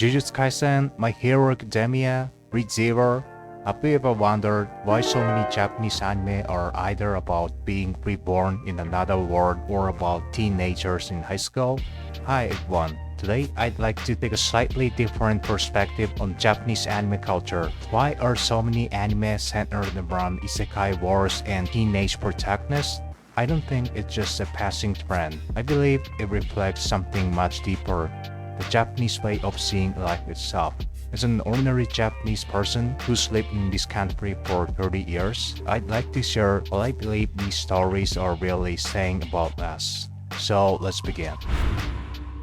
Jujutsu Kaisen, My Hero Academia, ReZero. Have you ever wondered why so many Japanese anime are either about being reborn in another world or about teenagers in high school? Hi everyone. Today I'd like to take a slightly different perspective on Japanese anime culture. Why are so many anime centered around isekai wars and teenage protagonists? I don't think it's just a passing trend. I believe it reflects something much deeper, the Japanese way of seeing life itself. As an ordinary Japanese person who's lived in this country for 30 years, I'd like to share what I believe these stories are really saying about us. So let's begin.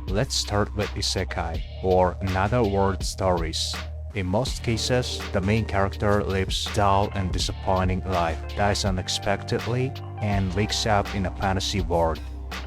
Let's start with isekai, or another world stories. In most cases, the main character lives dull and disappointing life, dies unexpectedly, and wakes up in a fantasy world.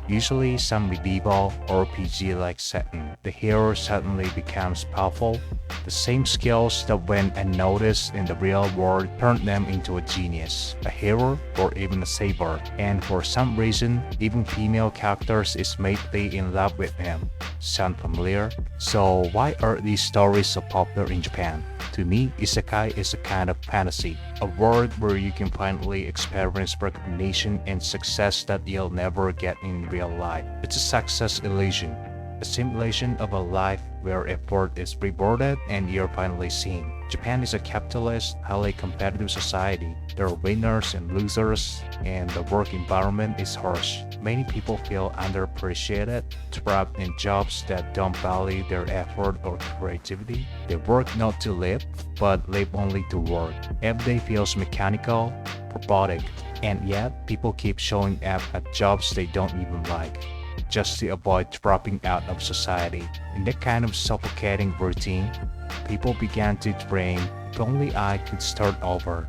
Usually some medieval or RPG-like setting. The hero suddenly becomes powerful. The same skills that went unnoticed in the real world turn them into a genius, a hero, or even a savior. And for some reason, even female characters is madly in love with him. Sound familiar? So why are these stories so popular in Japan? To me, isekai is a kind of fantasy, a world where you can finally experience recognition and success that you'll never get in real life. It's a success illusion, a simulation of a life where effort is rewarded and you're finally seen. Japan is a capitalist, highly competitive society. There are winners and losers, and the work environment is harsh. Many people feel underappreciated, trapped in jobs that don't value their effort or creativity. They work not to live, but live only to work. Every day feels mechanical, robotic, and yet people keep showing up at jobs they don't even like, just to avoid dropping out of society. In that kind of suffocating routine, people began to dream, if only I could start over.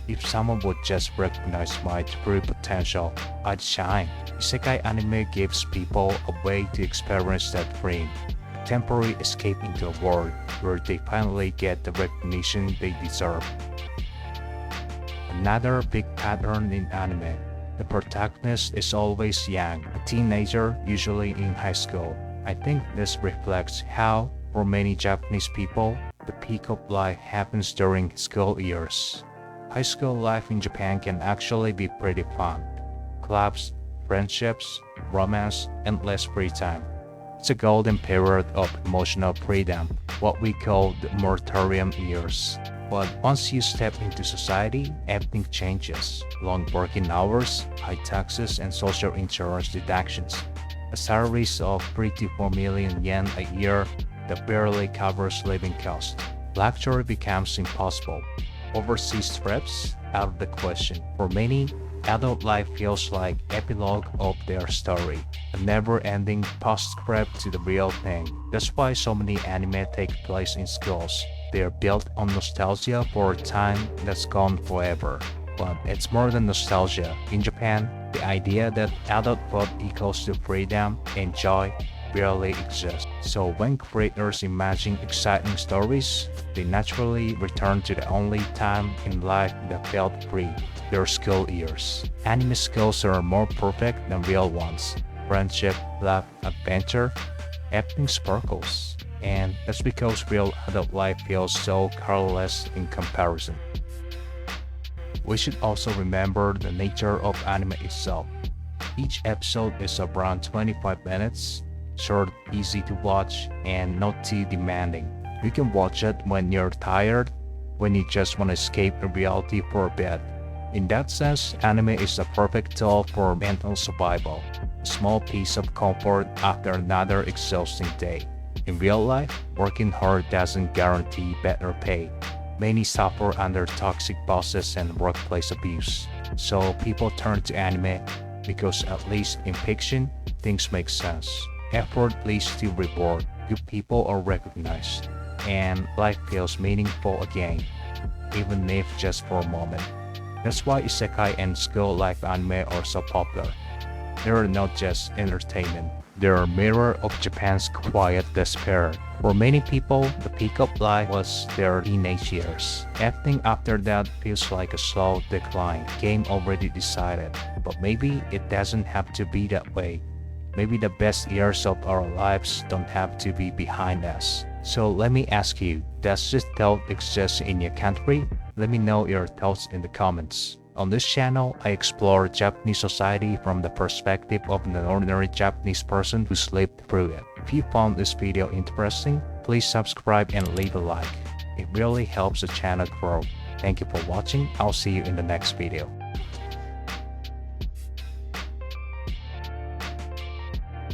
If someone would just recognize my true potential, I'd shine. Isekai anime gives people a way to experience that dream, a temporary escape into a world where they finally get the recognition they deserve. Another big pattern in anime. The protagonist is always young, a teenager, usually in high school. I think this reflects how, for many Japanese people, the peak of life happens during school years. High school life in Japan can actually be pretty fun. Clubs, friendships, romance, and less free time. It's a golden period of emotional freedom, what we call the moratorium years. But once you step into society, everything changes. Long working hours, high taxes, and social insurance deductions. A salaries of 3 to 4 million yen a year that barely covers living costs. Luxury becomes impossible. Overseas trips? Out of the question. For many, adult life feels like epilogue of their story, a never-ending postscript to the real thing. That's why so many anime take place in schools. They are built on nostalgia for a time that's gone forever. But it's more than nostalgia. In Japan, the idea that adulthood equals to freedom and joy barely exists. So when creators imagine exciting stories, they naturally return to the only time in life that felt free, their school years. Anime schools are more perfect than real ones. Friendship, love, adventure, everything sparkles. And that's because real adult life feels so colorless in comparison. We should also remember the nature of anime itself. Each episode is around 25 minutes, short, easy to watch, and not too demanding. You can watch it when you're tired, when you just want to escape the reality for a bit. In that sense, anime is a perfect tool for mental survival, a small piece of comfort after another exhausting day. In real life, working hard doesn't guarantee better pay. Many suffer under toxic bosses and workplace abuse. So people turn to anime because, at least in fiction, things make sense. Effort leads to reward, good people are recognized, and life feels meaningful again, even if just for a moment. That's why isekai and school life anime are so popular. They are not just entertainment. They're a mirror of Japan's quiet despair. For many people, the peak of life was their teenage years. Everything after that feels like a slow decline, game already decided. But maybe it doesn't have to be that way. Maybe the best years of our lives don't have to be behind us. So let me ask you, does this thought exist in your country? Let me know your thoughts in the comments. On this channel, I explore Japanese society from the perspective of an ordinary Japanese person who lived through it. If you found this video interesting, please subscribe and leave a like. It really helps the channel grow. Thank you for watching. I'll see you in the next video.